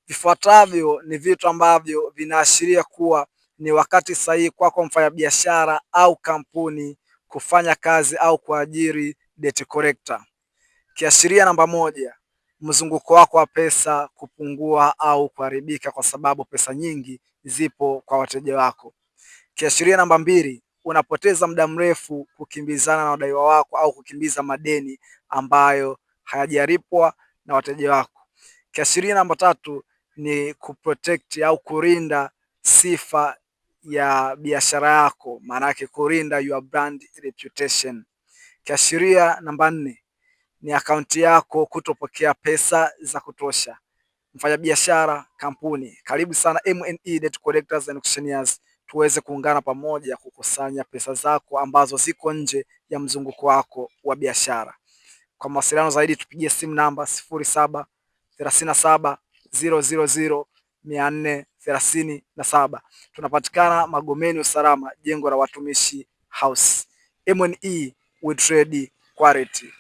Vifuatavyo ni vitu ambavyo vinaashiria kuwa ni wakati sahihi kwako mfanyabiashara au kampuni kufanya kazi au kuajiri debt collector. Kiashiria namba moja, mzunguko wako wa pesa kupungua au kuharibika kwa sababu pesa nyingi zipo kwa wateja wako. Kiashiria namba mbili, unapoteza muda mrefu kukimbizana na wadaiwa wako au kukimbiza madeni ambayo hayajalipwa na wateja wako. Kiashiria namba tatu ni kuprotect au kulinda sifa ya biashara yako, maana yake kulinda your brand reputation. Kiashiria namba nne ni akaunti yako kutopokea pesa za kutosha. Mfanyabiashara, kampuni, karibu sana M&E Debt Collectors and Auctioneers, tuweze kuungana pamoja kukusanya pesa zako ambazo ziko nje ya mzunguko wako wa biashara. Kwa mawasiliano zaidi tupigie simu namba 0737000437. Tunapatikana Magomeni Usalama, jengo la Watumishi House. M&E, we trade quality.